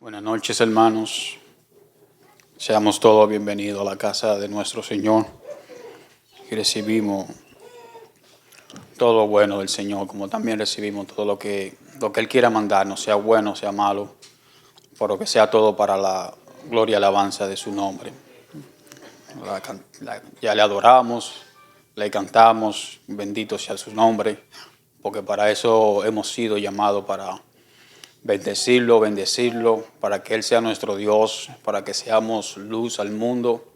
Buenas noches, hermanos. Seamos todos bienvenidos a la casa de nuestro Señor y recibimos todo lo bueno del Señor, como también recibimos todo lo que Él quiera mandarnos, sea bueno, sea malo, pero que sea todo para la gloria y alabanza de su nombre. Ya le adoramos, le cantamos, bendito sea su nombre, porque para eso hemos sido llamados, para bendecirlo, para que Él sea nuestro Dios, para que seamos luz al mundo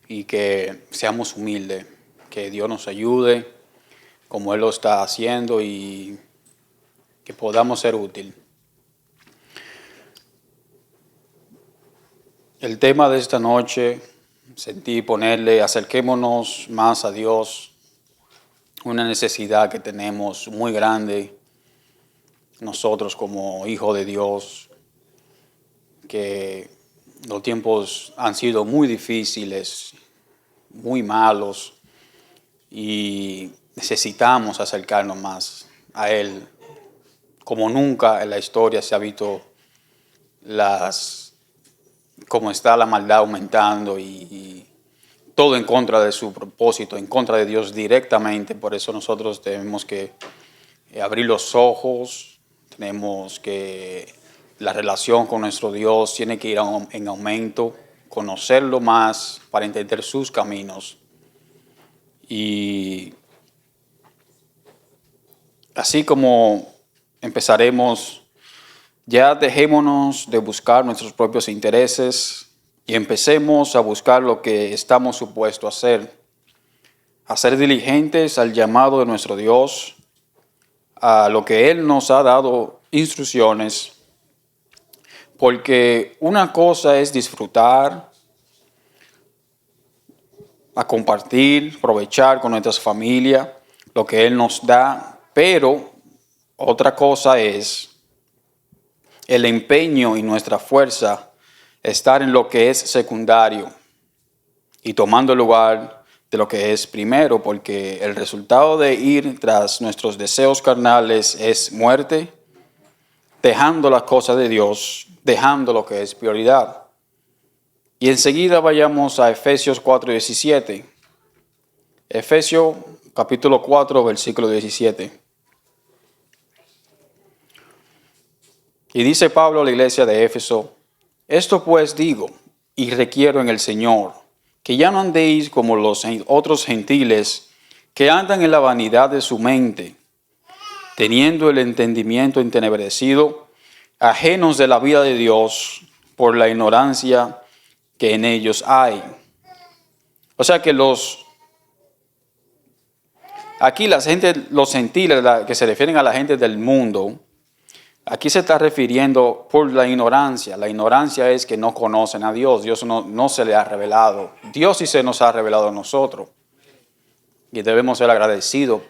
y que seamos humildes, que Dios nos ayude como Él lo está haciendo y que podamos ser útil. El tema de esta noche, sentí ponerle, acerquémonos más a Dios, una necesidad que tenemos muy grande nosotros como hijos de Dios, que los tiempos han sido muy difíciles, muy malos, y necesitamos acercarnos más a Él. Como nunca en la historia se ha visto cómo está la maldad aumentando y todo en contra de su propósito, en contra de Dios directamente. Por eso nosotros tenemos que abrir los ojos, tenemos que, la relación con nuestro Dios tiene que ir en aumento, conocerlo más para entender sus caminos. Y así como empezaremos, ya dejémonos de buscar nuestros propios intereses y empecemos a buscar lo que estamos supuestos a ser diligentes al llamado de nuestro Dios, a lo que Él nos ha dado instrucciones, porque una cosa es disfrutar, a compartir, aprovechar con nuestras familias lo que Él nos da, pero otra cosa es el empeño y nuestra fuerza estar en lo que es secundario y tomando lugar de lo que es primero, porque el resultado de ir tras nuestros deseos carnales es muerte, dejando las cosas de Dios, dejando lo que es prioridad. Y enseguida vayamos a Efesios 4:17. Efesios capítulo 4, versículo 17. Y dice Pablo a la iglesia de Éfeso: esto pues digo y requiero en el Señor, que ya no andéis como los otros gentiles que andan en la vanidad de su mente, teniendo el entendimiento entenebrecido, ajenos de la vida de Dios por la ignorancia que en ellos hay. O sea que aquí los gentiles, que se refieren a la gente del mundo, aquí se está refiriendo por la ignorancia. La ignorancia es que no conocen a Dios. Dios no se le ha revelado. Dios sí se nos ha revelado a nosotros. Y debemos ser agradecidos.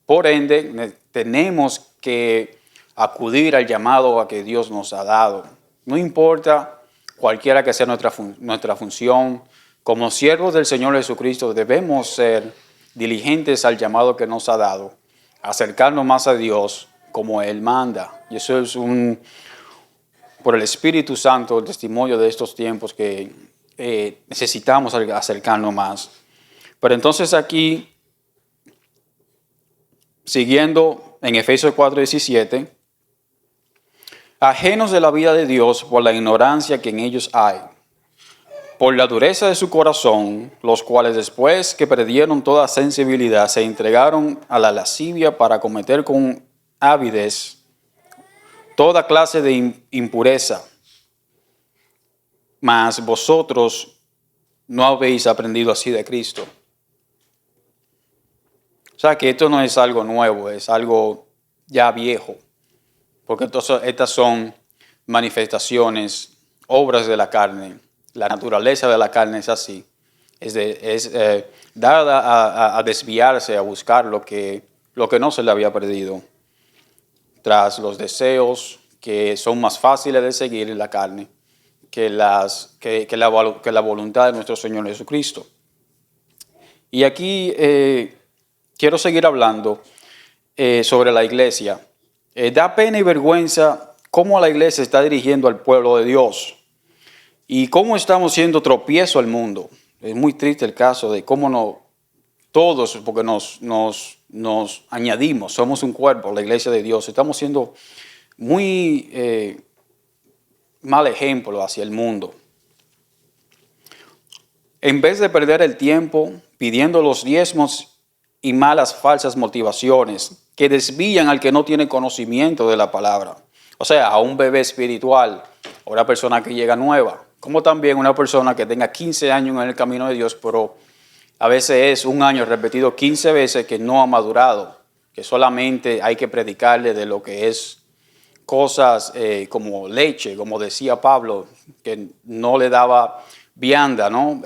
Por ende, tenemos que acudir al llamado a que Dios nos ha dado. No importa cualquiera que sea nuestra función. Como siervos del Señor Jesucristo debemos ser diligentes al llamado que nos ha dado. Acercarnos más a Dios como Él manda. Y eso es por el Espíritu Santo, el testimonio de estos tiempos que necesitamos acercarnos más. Pero entonces aquí, siguiendo en Efesios 4:17, ajenos de la vida de Dios por la ignorancia que en ellos hay, por la dureza de su corazón, los cuales después que perdieron toda sensibilidad se entregaron a la lascivia para cometer con avidez toda clase de impureza. Mas vosotros no habéis aprendido así de Cristo. O sea que esto no es algo nuevo, es algo ya viejo. Porque estas son manifestaciones, obras de la carne. La naturaleza de la carne es así. Es dada a desviarse, a buscar lo que no se le había perdido. Tras los deseos que son más fáciles de seguir en la carne que la voluntad de nuestro Señor Jesucristo. Y aquí quiero seguir hablando sobre la iglesia. Da pena y vergüenza cómo la iglesia está dirigiendo al pueblo de Dios y cómo estamos siendo tropiezo al mundo. Es muy triste el caso de cómo no todos, porque nos añadimos, somos un cuerpo, la iglesia de Dios, estamos siendo muy mal ejemplo hacia el mundo. En vez de perder el tiempo pidiendo los diezmos y malas falsas motivaciones que desvían al que no tiene conocimiento de la palabra, o sea, a un bebé espiritual, a una persona que llega nueva, como también una persona que tenga 15 años en el camino de Dios, pero a veces es un año repetido 15 veces que no ha madurado, que solamente hay que predicarle de lo que es cosas como leche, como decía Pablo, que no le daba vianda, ¿no?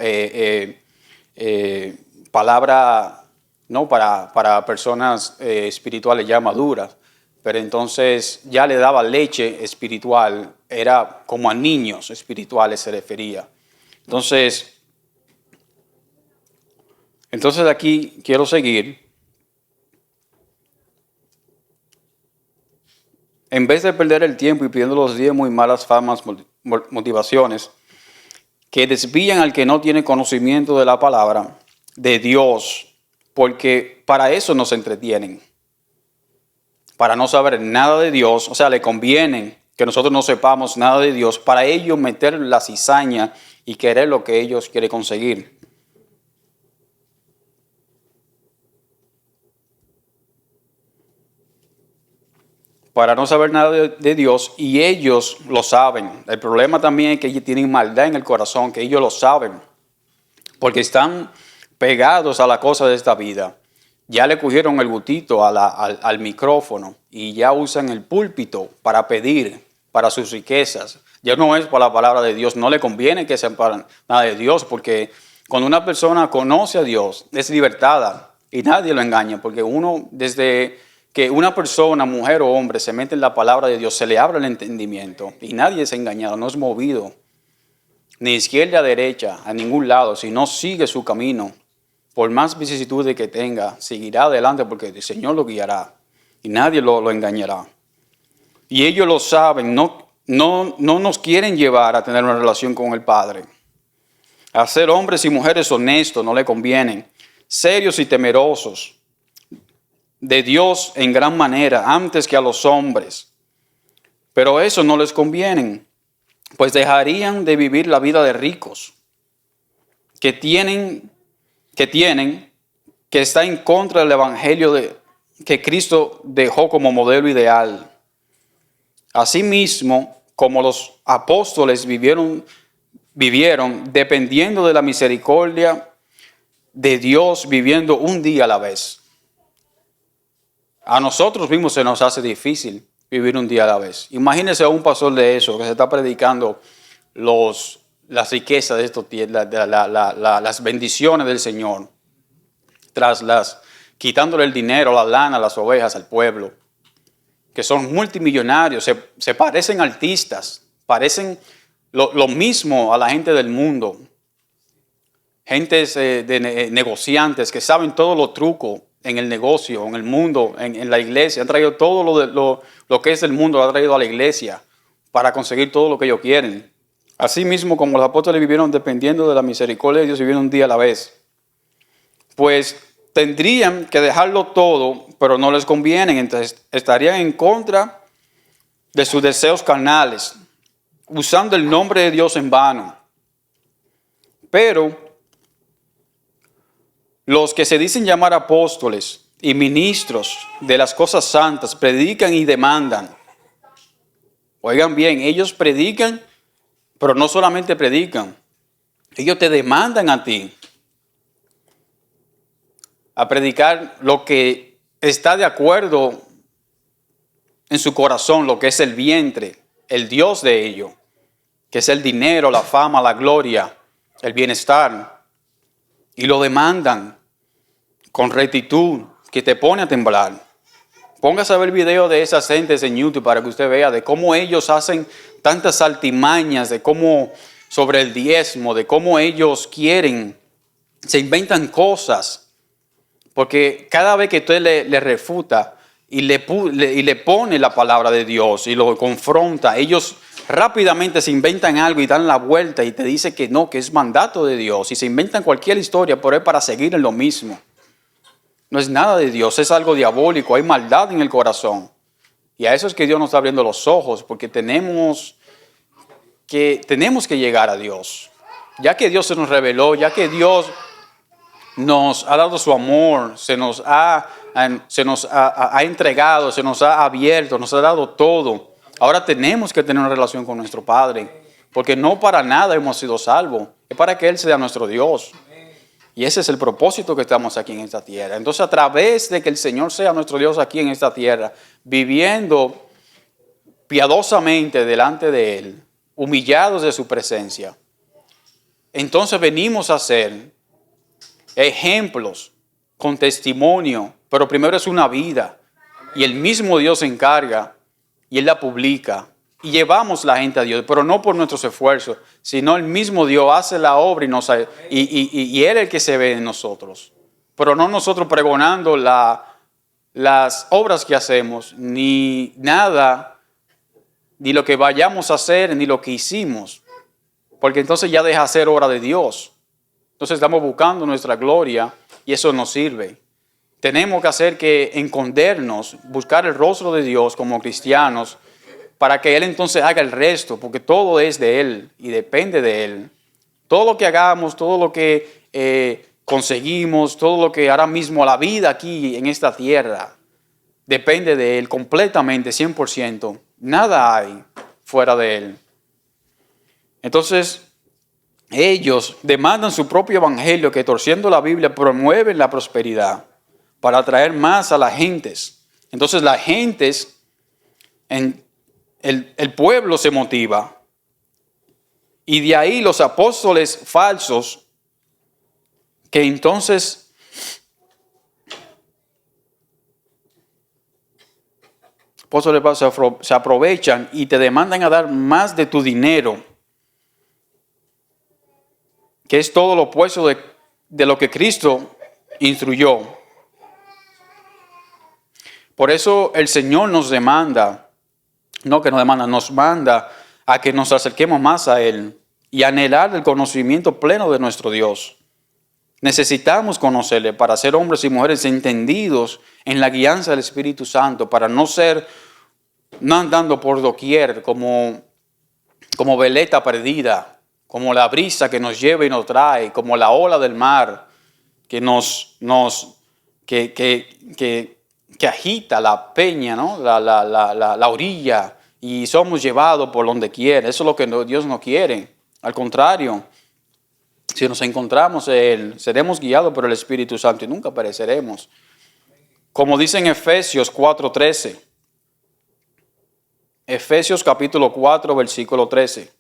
Palabra, ¿no? Para personas espirituales ya maduras, pero entonces ya le daba leche espiritual, era como a niños espirituales se refería. Entonces aquí quiero seguir. En vez de perder el tiempo y pidiendo los diezmos y malas famas, motivaciones que desvían al que no tiene conocimiento de la palabra de Dios, porque para eso nos entretienen, para no saber nada de Dios, o sea, le conviene que nosotros no sepamos nada de Dios, para ellos meter la cizaña y querer lo que ellos quieren conseguir. Para no saber nada de Dios, y ellos lo saben. El problema también es que ellos tienen maldad en el corazón, que ellos lo saben, porque están pegados a la cosa de esta vida. Ya le cogieron el gustito al micrófono y ya usan el púlpito para pedir para sus riquezas. Ya no es para la palabra de Dios, no le conviene que sean para nada de Dios, porque cuando una persona conoce a Dios es libertada y nadie lo engaña, porque uno desde que una persona, mujer o hombre, se mete en la palabra de Dios, se le abre el entendimiento y nadie es engañado, no es movido ni izquierda a derecha, a ningún lado, sino sigue su camino. Por más vicisitudes que tenga, seguirá adelante porque el Señor lo guiará y nadie lo engañará. Y ellos lo saben, no nos quieren llevar a tener una relación con el Padre. A ser hombres y mujeres honestos no le convienen, serios y temerosos de Dios en gran manera, antes que a los hombres. Pero eso no les conviene, pues dejarían de vivir la vida de ricos, que está en contra del evangelio que Cristo dejó como modelo ideal. Asimismo, como los apóstoles vivieron dependiendo de la misericordia de Dios, viviendo un día a la vez. A nosotros mismos se nos hace difícil vivir un día a la vez. Imagínense a un pastor de eso que se está predicando las riquezas de estos días, las bendiciones del Señor, quitándole el dinero, la lana, las ovejas al pueblo, que son multimillonarios, se parecen artistas, parecen lo mismo a la gente del mundo, gentes de negociantes que saben todos los trucos en el negocio, en el mundo, en la iglesia. Han traído todo lo que es del mundo, lo han traído a la iglesia para conseguir todo lo que ellos quieren. Así mismo como los apóstoles vivieron dependiendo de la misericordia de Dios, vivieron un día a la vez. Pues tendrían que dejarlo todo, pero no les conviene. Entonces estarían en contra de sus deseos carnales, usando el nombre de Dios en vano. Pero los que se dicen llamar apóstoles y ministros de las cosas santas predican y demandan. Oigan bien, ellos predican, pero no solamente predican, ellos te demandan a ti a predicar lo que está de acuerdo en su corazón, lo que es el vientre, el Dios de ellos, que es el dinero, la fama, la gloria, el bienestar. Y lo demandan con rectitud que te pone a temblar. Póngase a ver videos de esas gentes en YouTube para que usted vea de cómo ellos hacen tantas artimañas, de cómo sobre el diezmo, de cómo ellos quieren, se inventan cosas. Porque cada vez que usted le refuta y le pone la palabra de Dios y lo confronta, ellos rápidamente se inventan algo y dan la vuelta y te dicen que no, que es mandato de Dios. Y se inventan cualquier historia por él para seguir en lo mismo. No es nada de Dios, es algo diabólico, hay maldad en el corazón. Y a eso es que Dios nos está abriendo los ojos, porque tenemos que llegar a Dios. Ya que Dios se nos reveló, ya que Dios nos ha dado su amor, se nos ha entregado, se nos ha abierto, nos ha dado todo. Ahora tenemos que tener una relación con nuestro Padre, porque no para nada hemos sido salvos, es para que Él sea nuestro Dios. Y ese es el propósito que estamos aquí en esta tierra. Entonces, a través de que el Señor sea nuestro Dios aquí en esta tierra, viviendo piadosamente delante de Él, humillados de su presencia, entonces venimos a ser ejemplos con testimonio, pero primero es una vida. Y el mismo Dios se encarga y Él la publica. Y llevamos la gente a Dios, pero no por nuestros esfuerzos, sino el mismo Dios hace la obra y Él es el que se ve en nosotros. Pero no nosotros pregonando las obras que hacemos, ni nada, ni lo que vayamos a hacer, ni lo que hicimos. Porque entonces ya deja de ser obra de Dios. Entonces estamos buscando nuestra gloria y eso no sirve. Tenemos que hacer que escondernos, buscar el rostro de Dios como cristianos, para que Él entonces haga el resto, porque todo es de Él y depende de Él. Todo lo que hagamos, todo lo que conseguimos, todo lo que ahora mismo la vida aquí en esta tierra, depende de Él completamente, 100%. Nada hay fuera de Él. Entonces, ellos demandan su propio evangelio que, torciendo la Biblia, promueven la prosperidad para atraer más a las gentes. Entonces, las gentes, el pueblo se motiva. Y de ahí los apóstoles falsos, que entonces apóstoles se aprovechan y te demandan a dar más de tu dinero, que es todo lo opuesto de lo que Cristo instruyó. Por eso el Señor nos demanda, nos manda a que nos acerquemos más a Él y anhelar el conocimiento pleno de nuestro Dios. Necesitamos conocerle para ser hombres y mujeres entendidos en la guianza del Espíritu Santo, para no andando por doquier como veleta perdida, como la brisa que nos lleva y nos trae, como la ola del mar que que agita la peña, ¿no? la orilla, y somos llevados por donde quiera. Eso es lo que Dios no quiere. Al contrario, si nos encontramos en Él, seremos guiados por el Espíritu Santo y nunca pereceremos. Como dice en Efesios 4:13. Efesios capítulo 4, versículo 13.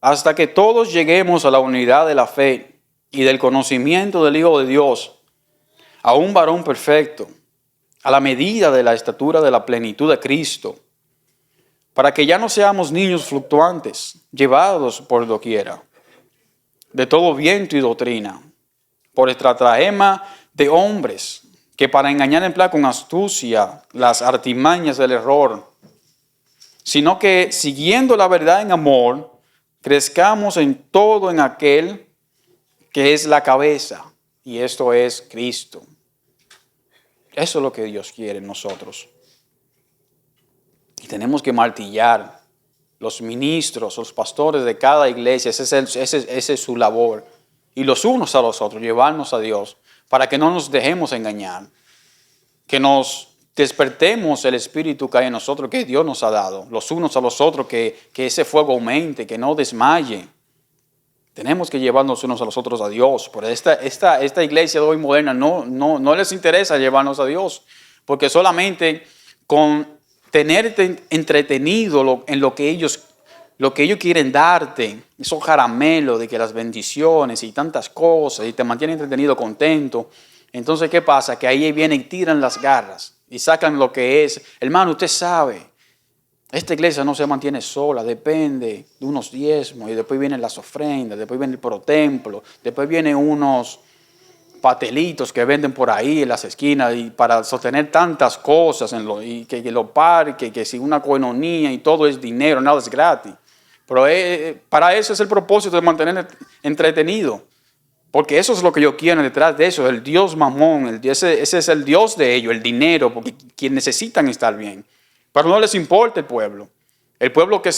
Hasta que todos lleguemos a la unidad de la fe y del conocimiento del Hijo de Dios, a un varón perfecto, a la medida de la estatura de la plenitud de Cristo, para que ya no seamos niños fluctuantes, llevados por doquiera, de todo viento y doctrina, por estratagema de hombres, que para engañar emplean con astucia las artimañas del error, sino que siguiendo la verdad en amor, crezcamos en todo en aquel que es la cabeza, y esto es Cristo. Eso es lo que Dios quiere en nosotros. Y tenemos que martillar los ministros, los pastores de cada iglesia, esa es su labor. Y los unos a los otros, llevarnos a Dios, para que no nos dejemos engañar, que nos despertemos el espíritu que hay en nosotros, que Dios nos ha dado, los unos a los otros, que ese fuego aumente, que no desmaye. Tenemos que llevarnos unos a los otros a Dios. Pero esta iglesia de hoy moderna no les interesa llevarnos a Dios, porque solamente con tenerte entretenido en lo que ellos quieren darte, esos caramelos de que las bendiciones y tantas cosas, y te mantienen entretenido, contento. Entonces, ¿qué pasa? Que ahí vienen y tiran las garras y sacan lo que es. Hermano, usted sabe, esta iglesia no se mantiene sola, depende de unos diezmos, y después vienen las ofrendas, después viene el protemplo, después vienen unos patelitos que venden por ahí en las esquinas y para sostener tantas cosas y que los parques, que si una coinonía y todo es dinero, nada es gratis. Pero para eso es el propósito de mantener entretenido. Porque eso es lo que ellos quieren detrás de eso, el Dios mamón, ese es el Dios de ellos, el dinero, porque quienes necesitan estar bien. Pero no les importa el pueblo. El pueblo que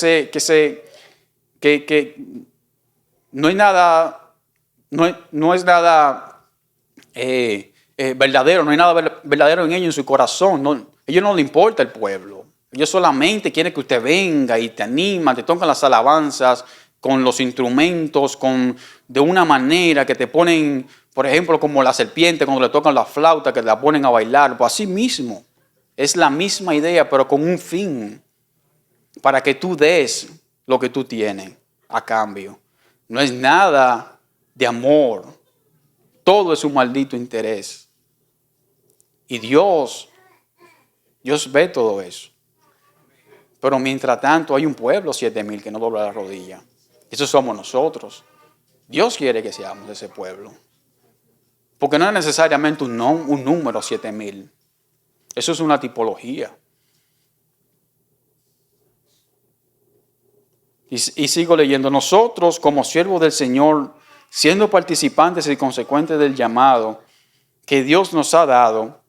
no hay nada, no es nada verdadero, no hay nada verdadero en ellos, en su corazón. No, a ellos no les importa el pueblo. Ellos solamente quieren que usted venga y te anima, te tocan las alabanzas con los instrumentos, de una manera que te ponen, por ejemplo, como la serpiente cuando le tocan la flauta, que la ponen a bailar. Pues así mismo, es la misma idea, pero con un fin, para que tú des lo que tú tienes a cambio. No es nada de amor. Todo es un maldito interés. Y Dios ve todo eso. Pero mientras tanto hay un pueblo, 7,000, que no dobla la rodilla. Eso somos nosotros. Dios quiere que seamos ese pueblo. Porque no es necesariamente un número 7,000. Eso es una tipología. Y sigo leyendo. Nosotros, como siervos del Señor, siendo participantes y consecuentes del llamado que Dios nos ha dado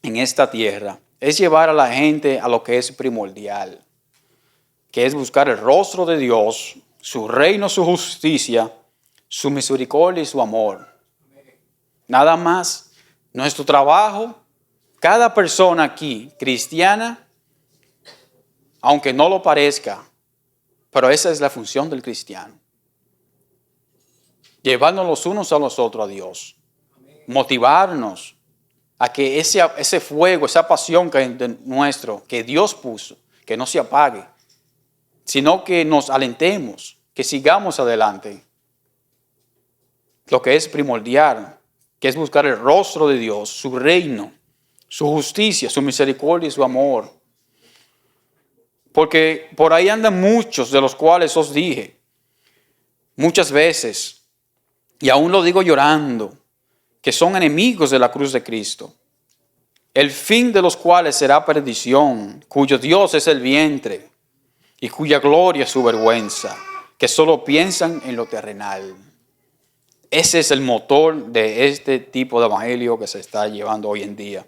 en esta tierra, es llevar a la gente a lo que es primordial, que es buscar el rostro de Dios, su reino, su justicia, su misericordia y su amor. Nada más. Nuestro trabajo, cada persona aquí, cristiana, aunque no lo parezca, pero esa es la función del cristiano. Llevarnos los unos a los otros a Dios. Motivarnos a que ese fuego, esa pasión que Dios puso, que no se apague, sino que nos alentemos, que sigamos adelante. Lo que es primordial, que es buscar el rostro de Dios, su reino, su justicia, su misericordia y su amor. Porque por ahí andan muchos de los cuales os dije muchas veces, y aún lo digo llorando, que son enemigos de la cruz de Cristo, el fin de los cuales será perdición, cuyo Dios es el vientre y cuya gloria es su vergüenza, que solo piensan en lo terrenal. Ese es el motor de este tipo de evangelio que se está llevando hoy en día.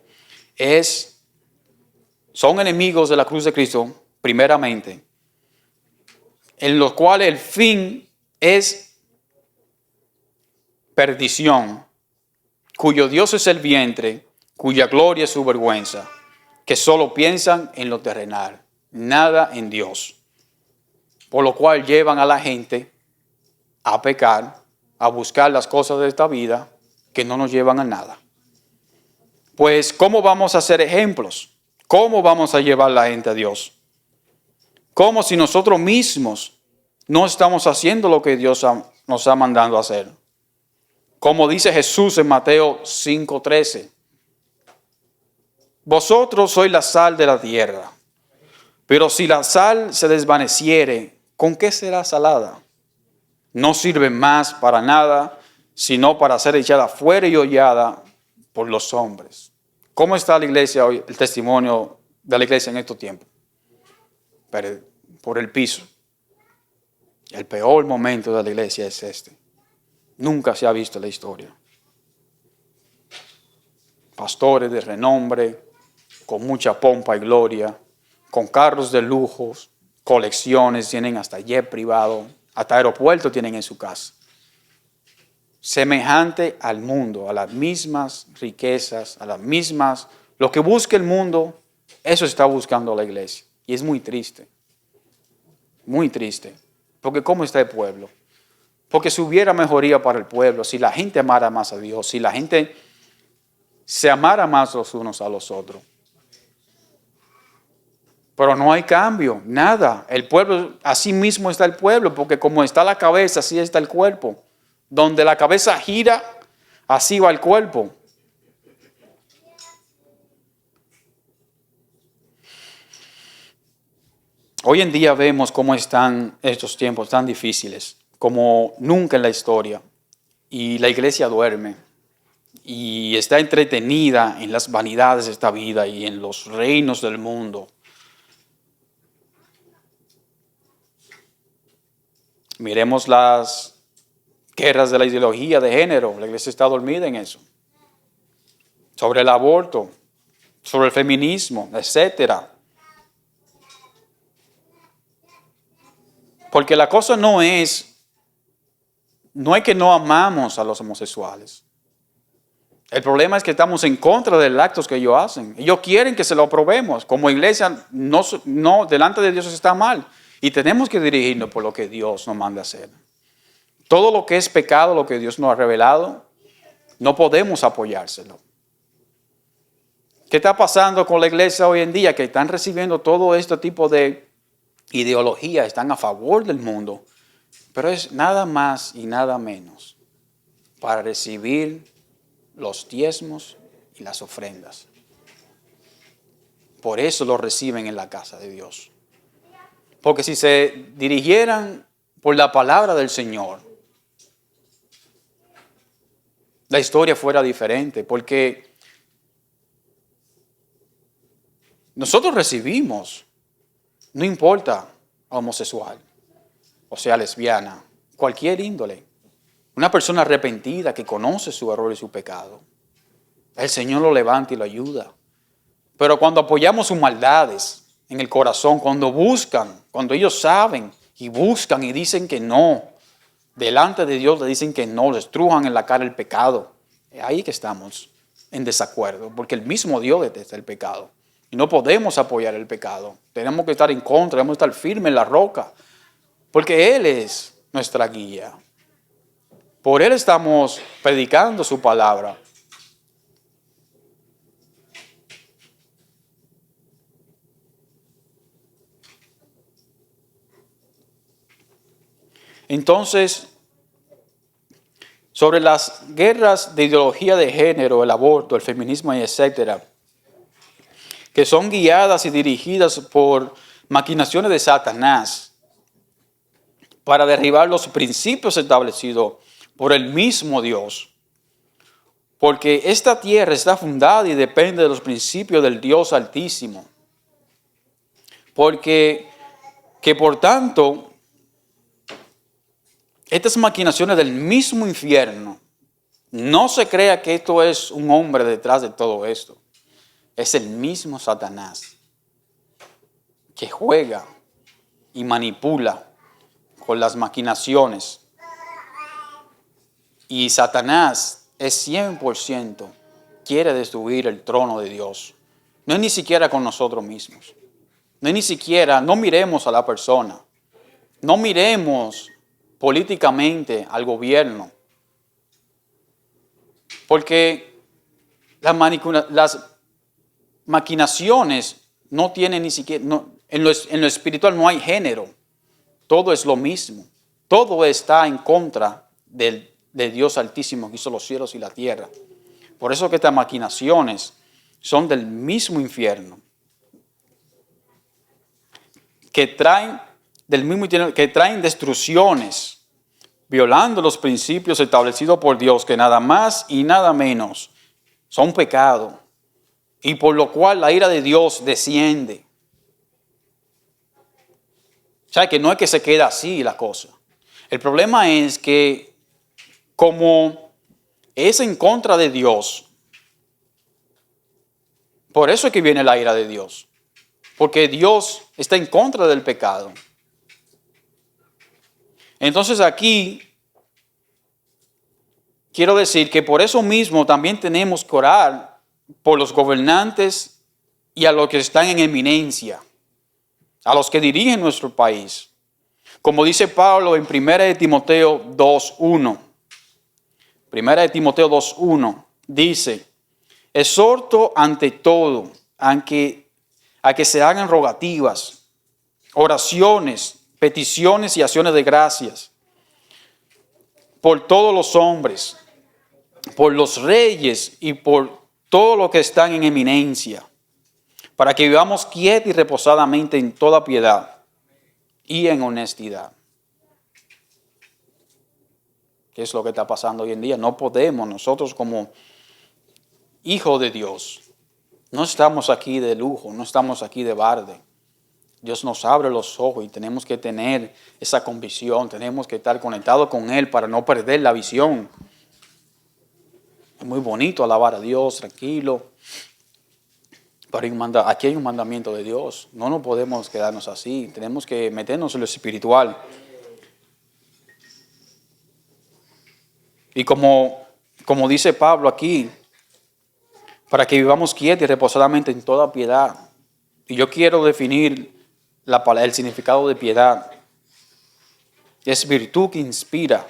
Son enemigos de la cruz de Cristo, primeramente, en los cuales el fin es perdición, cuyo Dios es el vientre, cuya gloria es su vergüenza, que solo piensan en lo terrenal, nada en Dios. Por lo cual llevan a la gente a pecar, a buscar las cosas de esta vida que no nos llevan a nada. Pues, ¿cómo vamos a ser ejemplos? ¿Cómo vamos a llevar a la gente a Dios? ¿Cómo si nosotros mismos no estamos haciendo lo que Dios nos está mandando a hacer? Como dice Jesús en Mateo 5:13. Vosotros sois la sal de la tierra, pero si la sal se desvaneciere, ¿con qué será salada? No sirve más para nada, sino para ser echada fuera y hollada por los hombres. ¿Cómo está la iglesia hoy, el testimonio de la iglesia en estos tiempos? Por el piso. El peor momento de la iglesia es este. Nunca se ha visto en la historia. Pastores de renombre, con mucha pompa y gloria, con carros de lujos, colecciones, tienen hasta jet privado, hasta aeropuertos tienen en su casa. Semejante al mundo, a las mismas riquezas, a las mismas, lo que busca el mundo, eso está buscando la iglesia. Y es muy triste. Muy triste. Porque ¿cómo está el pueblo? Porque si hubiera mejoría para el pueblo, si la gente amara más a Dios, si la gente se amara más los unos a los otros. Pero no hay cambio, nada. El pueblo, así mismo está el pueblo, porque como está la cabeza, así está el cuerpo. Donde la cabeza gira, así va el cuerpo. Hoy en día vemos cómo están estos tiempos tan difíciles, como nunca en la historia. Y la iglesia duerme. y está entretenida en las vanidades de esta vida y en los reinos del mundo. Miremos las guerras de la ideología de género. La iglesia está dormida en eso. Sobre el aborto, sobre el feminismo, etcétera. Porque la cosa no es que no amamos a los homosexuales. El problema es que estamos en contra de los actos que ellos hacen. Ellos quieren que se lo aprobemos. Como iglesia, no delante de Dios está mal. Y tenemos que dirigirnos por lo que Dios nos manda hacer. Todo lo que es pecado, lo que Dios nos ha revelado, no podemos apoyárselo. ¿Qué está pasando con la iglesia hoy en día? Que están recibiendo todo este tipo de ideología, están a favor del mundo, pero es nada más y nada menos para recibir los diezmos y las ofrendas. Por eso lo reciben en la casa de Dios. Porque si se dirigieran por la palabra del Señor, la historia fuera diferente, porque nosotros recibimos, no importa homosexual, o sea lesbiana, cualquier índole, una persona arrepentida que conoce su error y su pecado, el Señor lo levanta y lo ayuda. Pero cuando apoyamos sus maldades en el corazón, cuando ellos saben y buscan y dicen que no, delante de Dios le dicen que no, les trujan en la cara el pecado, ahí que estamos en desacuerdo, porque el mismo Dios detesta el pecado. Y no podemos apoyar el pecado. Tenemos que estar en contra, tenemos que estar firmes en la roca. Porque Él es nuestra guía. Por Él estamos predicando su palabra. Entonces, sobre las guerras de ideología de género, el aborto, el feminismo y etcétera, que son guiadas y dirigidas por maquinaciones de Satanás para derribar los principios establecidos por el mismo Dios. Porque esta tierra está fundada y depende de los principios del Dios Altísimo. Porque que por tanto, estas maquinaciones del mismo infierno, no se crea que esto es un hombre detrás de todo esto. Es el mismo Satanás que juega y manipula con las maquinaciones. Y Satanás es 100% quiere destruir el trono de Dios. No es ni siquiera con nosotros mismos. No miremos a la persona. No miremos políticamente al gobierno. Porque las maquinaciones no tienen ni siquiera, en lo espiritual no hay género. Todo es lo mismo. Todo está en contra de Dios Altísimo que hizo los cielos y la tierra. Por eso que estas maquinaciones son del mismo infierno. Que traen destrucciones, violando los principios establecidos por Dios, que nada más y nada menos son pecado. Y por lo cual la ira de Dios desciende. O sea, que no es que se queda así la cosa. El problema es que como es en contra de Dios, por eso es que viene la ira de Dios. Porque Dios está en contra del pecado. Entonces aquí quiero decir que por eso mismo también tenemos que orar por los gobernantes y a los que están en eminencia, a los que dirigen nuestro país. Como dice Pablo en 1 Timoteo 2:1. 1 Timoteo 2:1 dice: exhorto ante todo a que se hagan rogativas, oraciones, peticiones y acciones de gracias por todos los hombres, por los reyes y por todos los que están en eminencia, para que vivamos quietos y reposadamente en toda piedad y en honestidad. ¿Qué es lo que está pasando hoy en día? No podemos nosotros como hijo de Dios. No estamos aquí de lujo, no estamos aquí de barde. Dios nos abre los ojos y tenemos que tener esa convicción, tenemos que estar conectados con Él para no perder la visión. Es muy bonito alabar a Dios, tranquilo. Pero aquí hay un mandamiento de Dios. No nos podemos quedarnos así. Tenemos que meternos en lo espiritual. Y como dice Pablo aquí, para que vivamos quietos y reposadamente en toda piedad. Y yo quiero definir el significado de piedad. Es virtud que inspira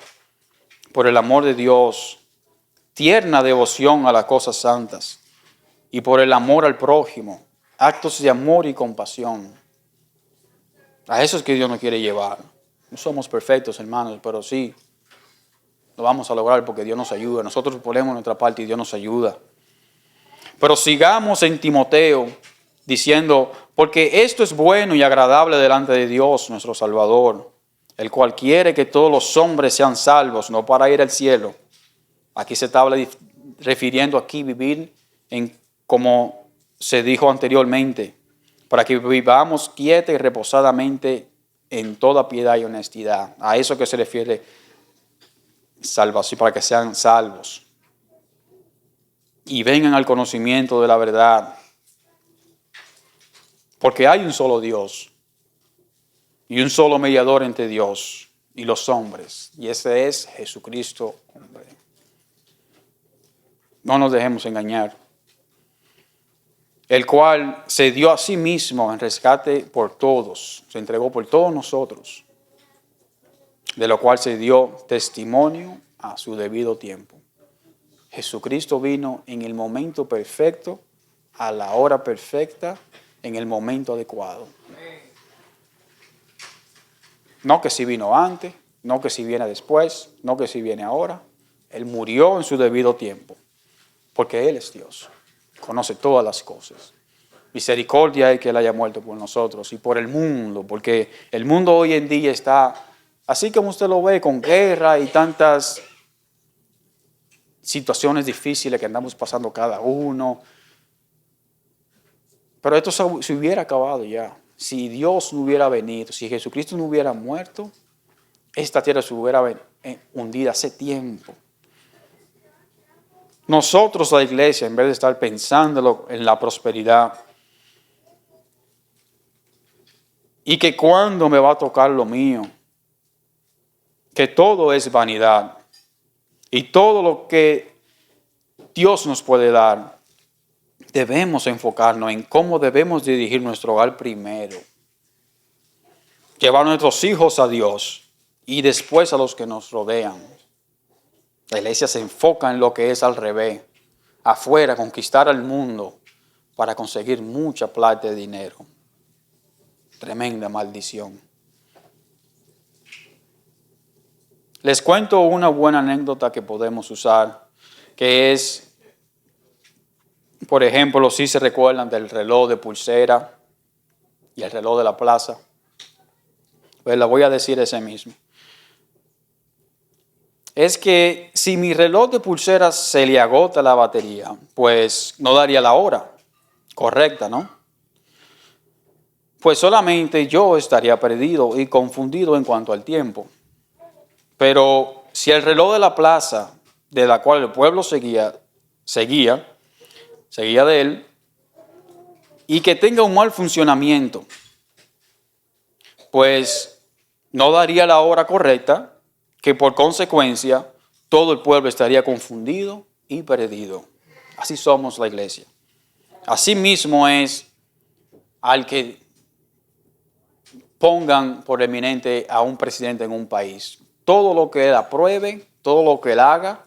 por el amor de Dios, tierna devoción a las cosas santas y por el amor al prójimo, actos de amor y compasión. A eso es que Dios nos quiere llevar. No somos perfectos, hermanos, pero sí lo vamos a lograr porque Dios nos ayuda. Nosotros ponemos nuestra parte y Dios nos ayuda. Pero sigamos en Timoteo diciendo, porque esto es bueno y agradable delante de Dios, nuestro Salvador, el cual quiere que todos los hombres sean salvos, no para ir al cielo. Aquí se está refiriendo aquí vivir como se dijo anteriormente, para que vivamos quieta y reposadamente en toda piedad y honestidad. A eso que se refiere salvación, para que sean salvos. Y vengan al conocimiento de la verdad. Porque hay un solo Dios y un solo mediador entre Dios y los hombres. Y ese es Jesucristo, hombre. No nos dejemos engañar. El cual se dio a sí mismo en rescate por todos. Se entregó por todos nosotros. De lo cual se dio testimonio a su debido tiempo. Jesucristo vino en el momento perfecto, a la hora perfecta, en el momento adecuado. No que si vino antes, no que si viene después, no que si viene ahora. Él murió en su debido tiempo, porque Él es Dios, conoce todas las cosas. Misericordia es que Él haya muerto por nosotros y por el mundo, porque el mundo hoy en día está, así como usted lo ve, con guerra y tantas situaciones difíciles que andamos pasando cada uno. Pero esto se hubiera acabado ya. Si Dios no hubiera venido, si Jesucristo no hubiera muerto, esta tierra se hubiera hundida hace tiempo. Nosotros, la iglesia, en vez de estar pensando en la prosperidad y que cuando me va a tocar lo mío, que todo es vanidad y todo lo que Dios nos puede dar, debemos enfocarnos en cómo debemos dirigir nuestro hogar primero. Llevar a nuestros hijos a Dios y después a los que nos rodean. La iglesia se enfoca en lo que es al revés. Afuera, conquistar al mundo para conseguir mucha plata y dinero. Tremenda maldición. Les cuento una buena anécdota que podemos usar, que es, por ejemplo, si se recuerdan del reloj de pulsera y el reloj de la plaza. Pues la voy a decir ese mismo. Es que si mi reloj de pulsera se le agota la batería, pues no daría la hora correcta, ¿no? Pues solamente yo estaría perdido y confundido en cuanto al tiempo. Pero si el reloj de la plaza, de la cual el pueblo seguía de él, y que tenga un mal funcionamiento, pues no daría la hora correcta, que por consecuencia todo el pueblo estaría confundido y perdido. Así somos la iglesia. Así mismo es al que pongan por eminente a un presidente en un país. Todo lo que él apruebe, todo lo que él haga,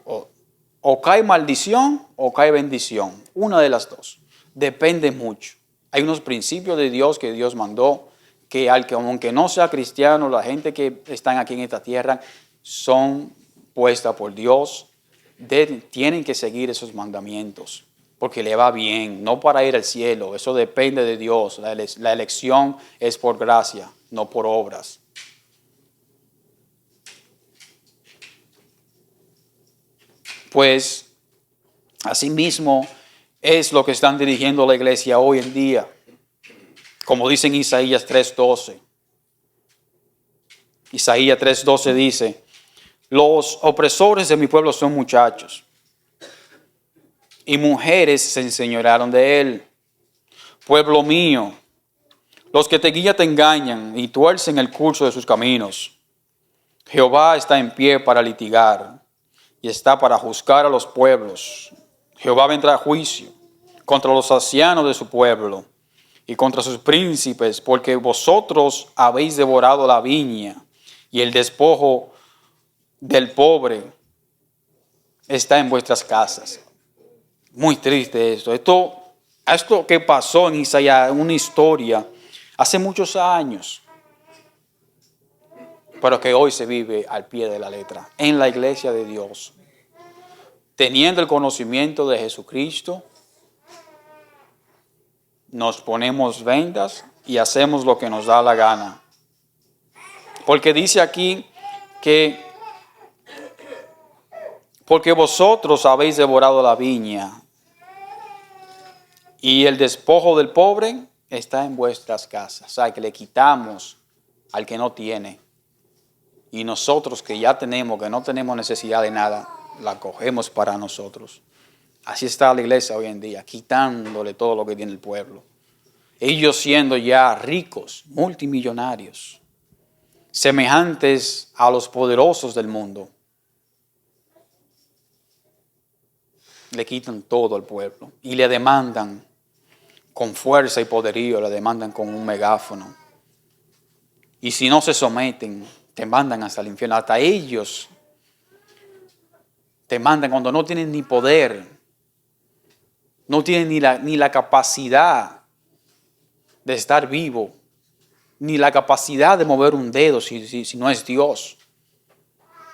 o cae maldición o cae bendición. Una de las dos. Depende mucho. Hay unos principios de Dios que Dios mandó, que aunque no sea cristiano, la gente que están aquí en esta tierra son puestas por Dios, tienen que seguir esos mandamientos, porque le va bien, no para ir al cielo. Eso depende de Dios. La elección es por gracia, no por obras. Pues Asimismo, es lo que están dirigiendo la iglesia hoy en día. Como dice en Isaías 3:12. Isaías 3:12 dice: los opresores de mi pueblo son muchachos, y mujeres se enseñorearon de él. Pueblo mío, los que te guían te engañan y tuercen el curso de sus caminos. Jehová está en pie para litigar y está para juzgar a los pueblos. Jehová vendrá a juicio contra los ancianos de su pueblo y contra sus príncipes, porque vosotros habéis devorado la viña y el despojo del pobre está en vuestras casas. Muy triste esto. Esto que pasó en Isaías, una historia hace muchos años, pero que hoy se vive al pie de la letra en la iglesia de Dios. Teniendo el conocimiento de Jesucristo, nos ponemos vendas y hacemos lo que nos da la gana. Porque dice aquí que porque vosotros habéis devorado la viña y el despojo del pobre está en vuestras casas. O sea, que le quitamos al que no tiene. Y nosotros que ya tenemos, que no tenemos necesidad de nada, la cogemos para nosotros. Así está la iglesia hoy en día, quitándole todo lo que tiene el pueblo. Ellos siendo ya ricos, multimillonarios, semejantes a los poderosos del mundo. Le quitan todo al pueblo y le demandan con fuerza y poderío, le demandan con un megáfono. Y si no se someten, te mandan hasta el infierno. Hasta ellos te mandan cuando no tienen ni poder, no tienen ni la capacidad de estar vivo, ni la capacidad de mover un dedo si no es Dios.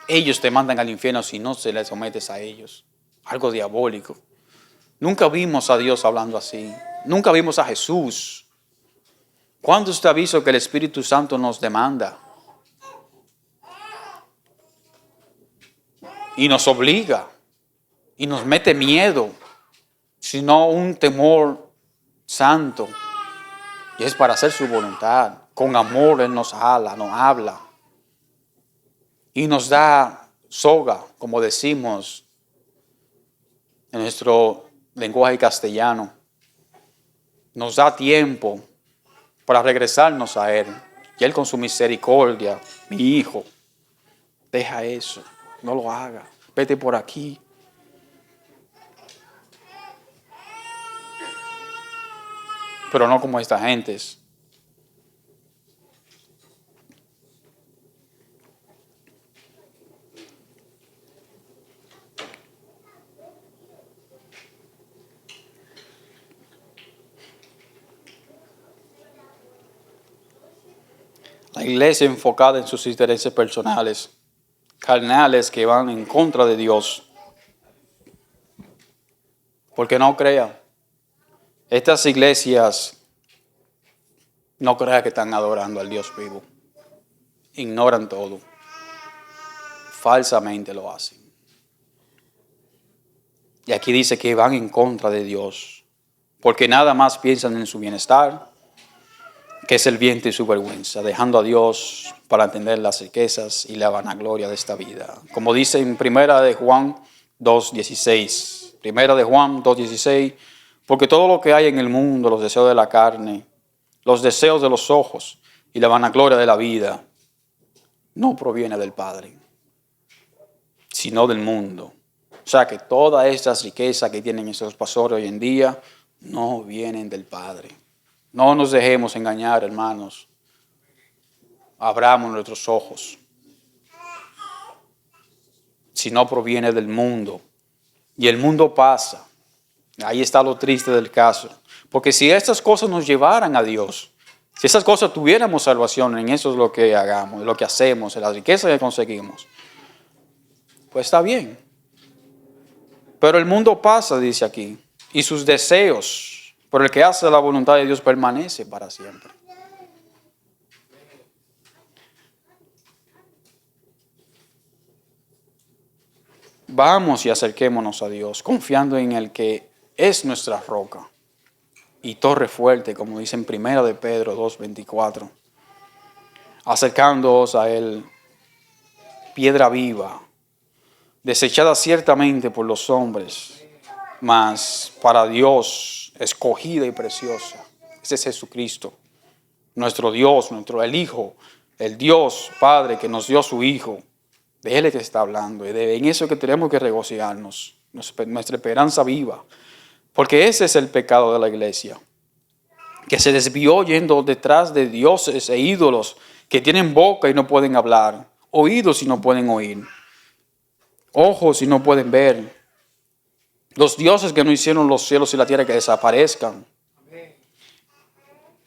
Ellos te mandan al infierno si no se les sometes a ellos. Algo diabólico. Nunca vimos a Dios hablando así. Nunca vimos a Jesús. ¿Cuándo usted ha visto que el Espíritu Santo nos demanda? Y nos obliga. Y nos mete miedo. Sino un temor santo. Y es para hacer su voluntad. Con amor Él nos habla. Y nos da soga, como decimos en nuestro lenguaje castellano. Nos da tiempo para regresarnos a Él. Y Él con su misericordia, mi hijo, deja eso, no lo haga, vete por aquí. Pero no como esta gente. La iglesia enfocada en sus intereses personales, carnales que van en contra de Dios. Porque no crea. Estas iglesias no crean que están adorando al Dios vivo. Ignoran todo. Falsamente lo hacen. Y aquí dice que van en contra de Dios. Porque nada más piensan en su bienestar, que es el vientre y su vergüenza, dejando a Dios para entender las riquezas y la vanagloria de esta vida. Como dice en 1 de Juan 2:16. 1 de Juan 2:16. Porque todo lo que hay en el mundo, los deseos de la carne, los deseos de los ojos y la vanagloria de la vida, no proviene del Padre, sino del mundo. O sea que todas estas riquezas que tienen esos pastores hoy en día no vienen del Padre. No nos dejemos engañar, hermanos. Abramos nuestros ojos. Si no proviene del mundo. Y el mundo pasa. Ahí está lo triste del caso. Porque si estas cosas nos llevaran a Dios, si esas cosas tuviéramos salvación, en eso es lo que hagamos, lo que hacemos, en las riquezas que conseguimos, pues está bien. Pero el mundo pasa, dice aquí, y sus deseos, pero el que hace la voluntad de Dios permanece para siempre. Vamos y acerquémonos a Dios, confiando en el que es nuestra roca y torre fuerte, como dice en 1 de Pedro 2:24. Acercándoos a Él, piedra viva, desechada ciertamente por los hombres, mas para Dios escogida y preciosa. Ese es Jesucristo, nuestro Dios, el Hijo, el Dios Padre que nos dio a su Hijo. De Él es que está hablando, y en eso que tenemos que regocijarnos, nuestra esperanza viva. Porque ese es el pecado de la iglesia, que se desvió yendo detrás de dioses e ídolos que tienen boca y no pueden hablar, oídos y no pueden oír, ojos y no pueden ver. Los dioses que no hicieron los cielos y la tierra que desaparezcan.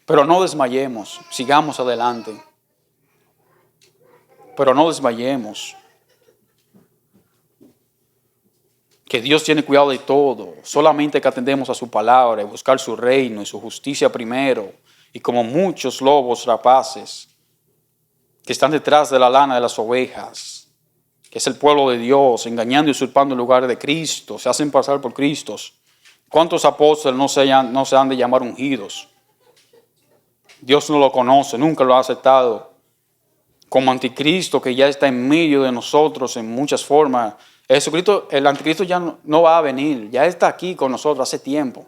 Pero no desmayemos, sigamos adelante. Pero no desmayemos. Que Dios tiene cuidado de todo. Solamente que atendemos a su palabra y buscar su reino y su justicia primero. Y como muchos lobos rapaces que están detrás de la lana de las ovejas, que es el pueblo de Dios, engañando y usurpando el lugar de Cristo, se hacen pasar por Cristos. ¿Cuántos apóstoles no se han de llamar ungidos? Dios no lo conoce, nunca lo ha aceptado. Como anticristo que ya está en medio de nosotros en muchas formas. Jesucristo, el anticristo ya no va a venir, ya está aquí con nosotros hace tiempo.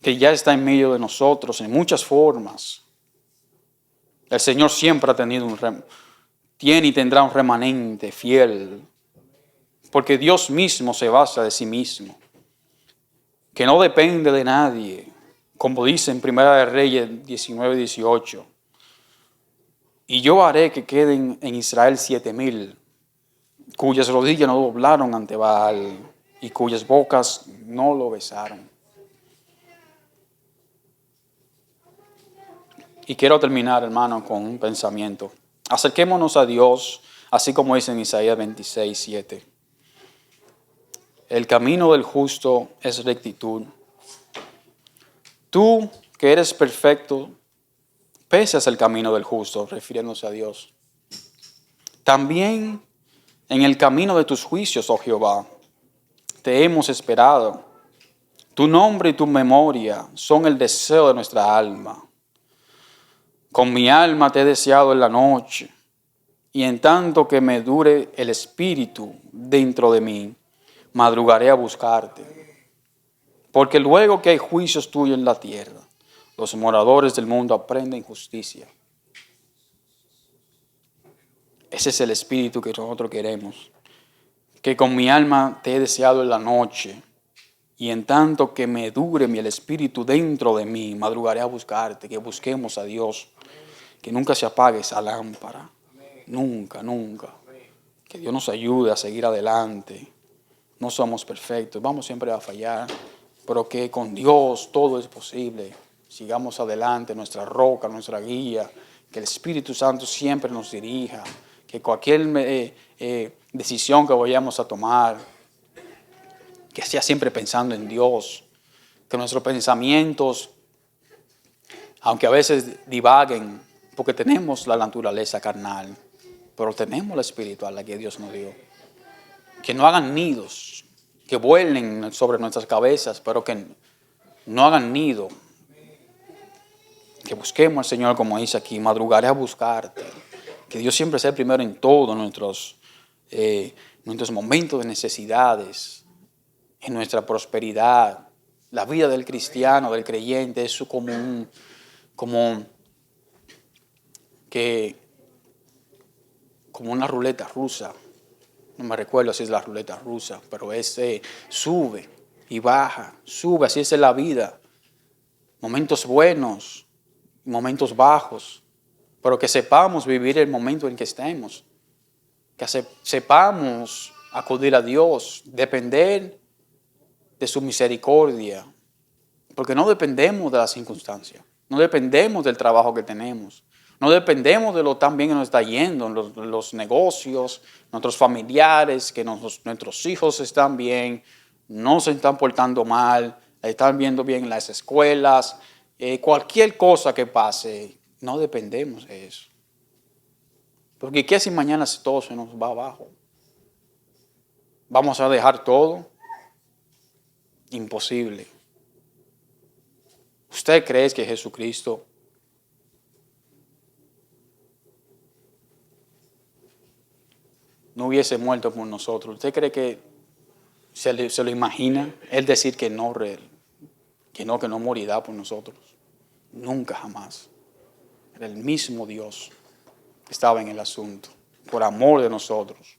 Que ya está en medio de nosotros en muchas formas. El Señor siempre ha tenido tiene y tendrá un remanente fiel. Porque Dios mismo se basa de sí mismo. Que no depende de nadie. Como dice en 1 de Reyes 19:18. Y yo haré que queden en Israel 7,000, cuyas rodillas no doblaron ante Baal y cuyas bocas no lo besaron. Y quiero terminar, hermano, con un pensamiento. Acerquémonos a Dios, así como dice en Isaías 26:7. El camino del justo es rectitud. Tú, que eres perfecto, pesas el camino del justo, refiriéndose a Dios. También en el camino de tus juicios, oh Jehová, te hemos esperado. Tu nombre y tu memoria son el deseo de nuestra alma. Con mi alma te he deseado en la noche, y en tanto que me dure el espíritu dentro de mí, madrugaré a buscarte. Porque luego que hay juicios tuyos en la tierra, los moradores del mundo aprenden justicia. Ese es el espíritu que nosotros queremos. Que con mi alma te he deseado en la noche, y en tanto que me dure el espíritu dentro de mí, madrugaré a buscarte. Que busquemos a Dios. Que nunca se apague esa lámpara. Nunca, nunca. Que Dios nos ayude a seguir adelante. No somos perfectos, vamos siempre a fallar, pero que con Dios todo es posible. Sigamos adelante, nuestra roca, nuestra guía, que el Espíritu Santo siempre nos dirija, que cualquier decisión que vayamos a tomar, que sea siempre pensando en Dios, que nuestros pensamientos, aunque a veces divaguen, porque tenemos la naturaleza carnal, pero tenemos la espiritual, la que Dios nos dio. Que no hagan nidos, que vuelen sobre nuestras cabezas, pero que no hagan nido. Que busquemos al Señor, como dice aquí, madrugaré a buscarte. Que Dios siempre sea el primero en todos nuestros momentos de necesidades, en nuestra prosperidad. La vida del cristiano, del creyente, es como una ruleta rusa. No me recuerdo si es la ruleta rusa, pero sube y baja, sube, así es la vida. Momentos buenos, momentos bajos, pero que sepamos vivir el momento en que estemos. Que sepamos acudir a Dios, depender de su misericordia, porque no dependemos de las circunstancias, no dependemos del trabajo que tenemos. No dependemos de lo tan bien que nos está yendo en los negocios, nuestros familiares, que nuestros hijos están bien, no se están portando mal, están viendo bien en las escuelas, cualquier cosa que pase, no dependemos de eso. Porque ¿qué si mañana todo se nos va abajo? ¿Vamos a dejar todo? Imposible. ¿Usted cree que Jesucristo no hubiese muerto por nosotros? ¿Usted cree que se lo imagina? Él decir que no morirá por nosotros. Nunca, jamás. Era el mismo Dios que estaba en el asunto, por amor de nosotros.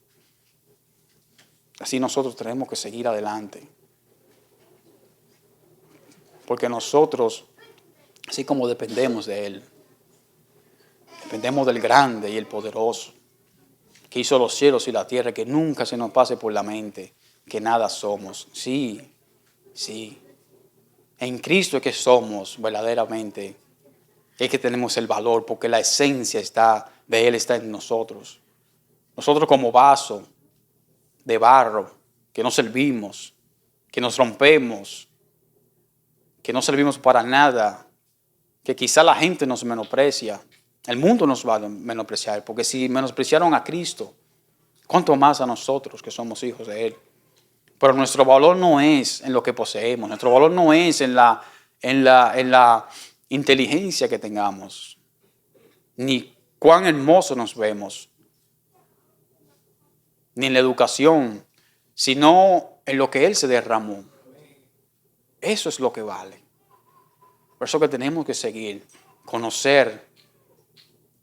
Así nosotros tenemos que seguir adelante. Porque nosotros, así como dependemos de Él, dependemos del grande y el poderoso, que hizo los cielos y la tierra, que nunca se nos pase por la mente que nada somos. Sí, sí. En Cristo es que somos verdaderamente, es que tenemos el valor, porque la esencia de Él está en nosotros. Nosotros como vaso de barro, que no servimos, que nos rompemos, que no servimos para nada, que quizá la gente nos menosprecia, el mundo nos va a menospreciar, porque si menospreciaron a Cristo, ¿cuánto más a nosotros que somos hijos de Él? Pero nuestro valor no es en lo que poseemos, nuestro valor no es en la inteligencia que tengamos, ni cuán hermosos nos vemos, ni en la educación, sino en lo que Él se derramó. Eso es lo que vale. Por eso que tenemos que seguir, conocer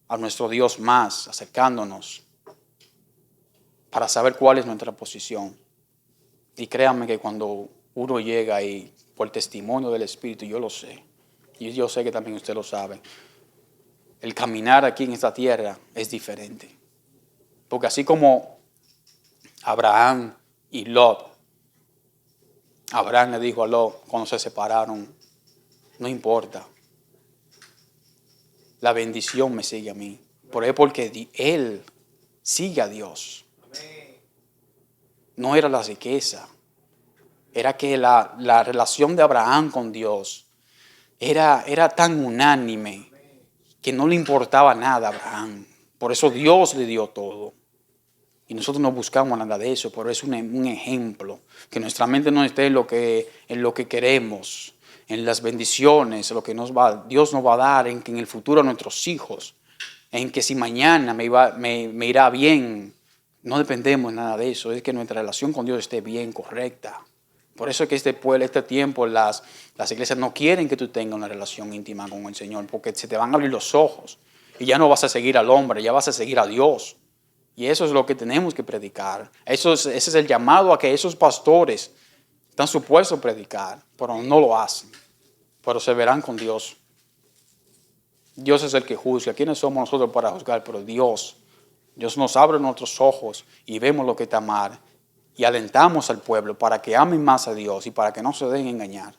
a nuestro Dios más, acercándonos, para saber cuál es nuestra posición. Y créanme que cuando uno llega ahí, por testimonio del Espíritu, yo lo sé, y yo sé que también usted lo sabe, el caminar aquí en esta tierra es diferente. Porque así como Abraham y Lot, Abraham le dijo a Lot cuando se separaron, no importa, la bendición me sigue a mí. Por eso porque él sigue a Dios. No era la riqueza, era que la relación de Abraham con Dios era tan unánime que no le importaba nada a Abraham. Por eso Dios le dio todo. Y nosotros no buscamos nada de eso, pero es un ejemplo. Que nuestra mente no esté en lo que queremos, en las bendiciones, lo que Dios nos va a dar, en que en el futuro a nuestros hijos, en que si mañana me irá bien. No dependemos nada de eso, es que nuestra relación con Dios esté bien, correcta. Por eso es que este tiempo las iglesias no quieren que tú tengas una relación íntima con el Señor, porque se te van a abrir los ojos y ya no vas a seguir al hombre, ya vas a seguir a Dios. Y eso es lo que tenemos que predicar. Ese es el llamado a que esos pastores están supuestos a predicar, pero no lo hacen. Pero se verán con Dios. Dios es el que juzga. ¿Quiénes somos nosotros para juzgar? Pero Dios nos abre nuestros ojos y vemos lo que está mal. Y alentamos al pueblo para que amen más a Dios y para que no se dejen engañar.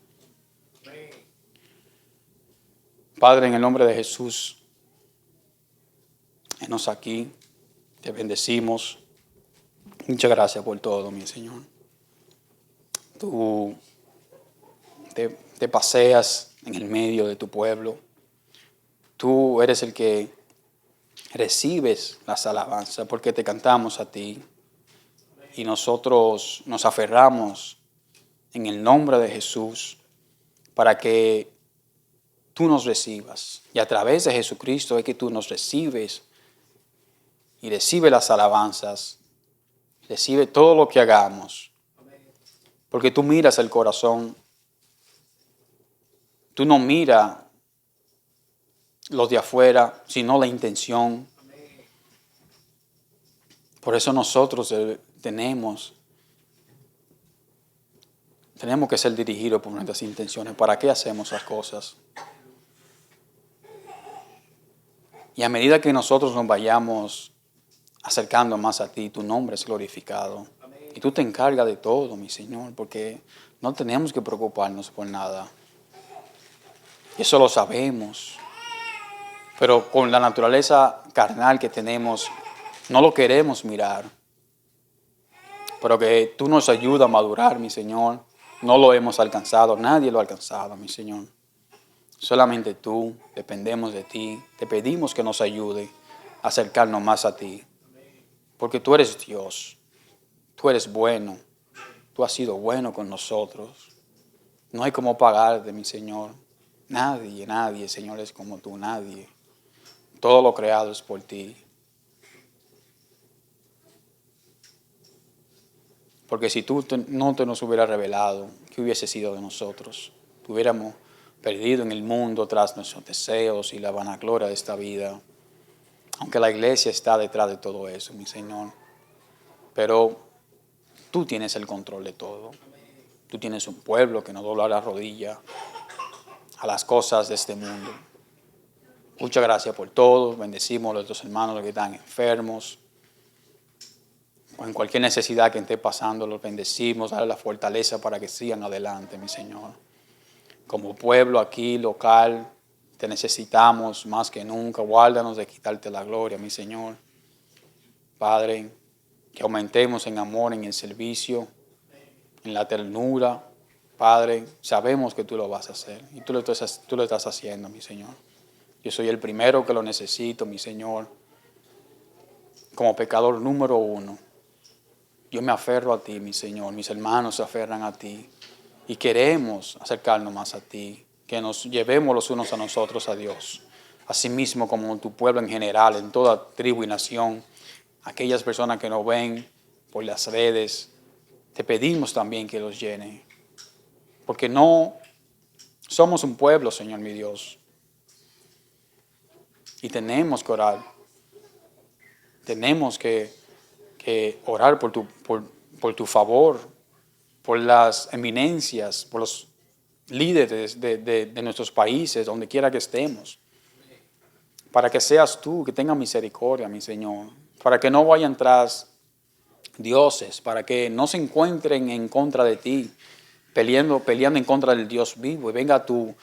Padre, en el nombre de Jesús, enos aquí. Te bendecimos. Muchas gracias por todo, mi Señor. Tú te paseas en el medio de tu pueblo. Tú eres el que recibes las alabanzas porque te cantamos a ti. Y nosotros nos aferramos en el nombre de Jesús para que tú nos recibas. Y a través de Jesucristo es que tú nos recibes y recibe las alabanzas, recibe todo lo que hagamos. Porque tú miras el corazón, tú no miras los de afuera, sino la intención. Por eso nosotros tenemos que ser dirigidos por nuestras intenciones. ¿Para qué hacemos las cosas? Y a medida que nosotros nos vayamos acercando más a ti, tu nombre es glorificado. Y tú te encargas de todo, mi Señor, porque no tenemos que preocuparnos por nada. Eso lo sabemos. Pero con la naturaleza carnal que tenemos, no lo queremos mirar. Pero que tú nos ayudas a madurar, mi Señor. No lo hemos alcanzado, nadie lo ha alcanzado, mi Señor. Solamente tú, dependemos de ti. Te pedimos que nos ayude acercarnos más a ti. Porque tú eres Dios. Tú eres bueno. Tú has sido bueno con nosotros. No hay cómo pagarte, mi Señor. Nadie, Señor, es como tú, nadie. Todo lo creado es por ti. Porque si tú no te nos hubieras revelado, ¿qué hubiese sido de nosotros? Hubiéramos perdido en el mundo tras nuestros deseos y la vanagloria de esta vida. Aunque la iglesia está detrás de todo eso, mi Señor. Pero tú tienes el control de todo. Tú tienes un pueblo que no dobla la rodilla a las cosas de este mundo. Muchas gracias por todo. Bendecimos a los dos hermanos que están enfermos. O en cualquier necesidad que esté pasando, los bendecimos. Dale la fortaleza para que sigan adelante, mi Señor. Como pueblo aquí, local, te necesitamos más que nunca. Guárdanos de quitarte la gloria, mi Señor. Padre, que aumentemos en amor, en el servicio, en la ternura. Padre, sabemos que tú lo vas a hacer y tú lo estás haciendo, mi Señor. Yo soy el primero que lo necesito, mi Señor. Como pecador número 1, yo me aferro a ti, mi Señor. Mis hermanos se aferran a ti y queremos acercarnos más a ti. Que nos llevemos los unos a nosotros a Dios. Asimismo como tu pueblo en general, en toda tribu y nación. Aquellas personas que nos ven por las redes, te pedimos también que los llene. Porque no somos un pueblo, Señor mi Dios. Y tenemos que orar. Tenemos que orar por tu favor, por las eminencias, por los líderes de nuestros países, donde quiera que estemos. Para que seas tú, que tenga misericordia, mi Señor. Para que no vayan tras dioses, para que no se encuentren en contra de ti, peleando en contra del Dios vivo, y venga tu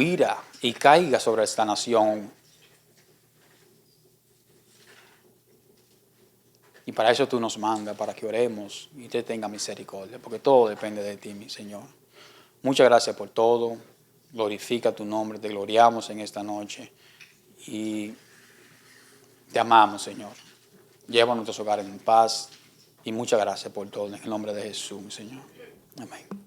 ira y caiga sobre esta nación. Y para eso tú nos mandas, para que oremos y te tenga misericordia, porque todo depende de ti, mi Señor. Muchas gracias por todo. Glorifica tu nombre, te gloriamos en esta noche. Y te amamos, Señor. Lleva a nuestros hogares en paz. Y muchas gracias por todo. En el nombre de Jesús, mi Señor. Amén.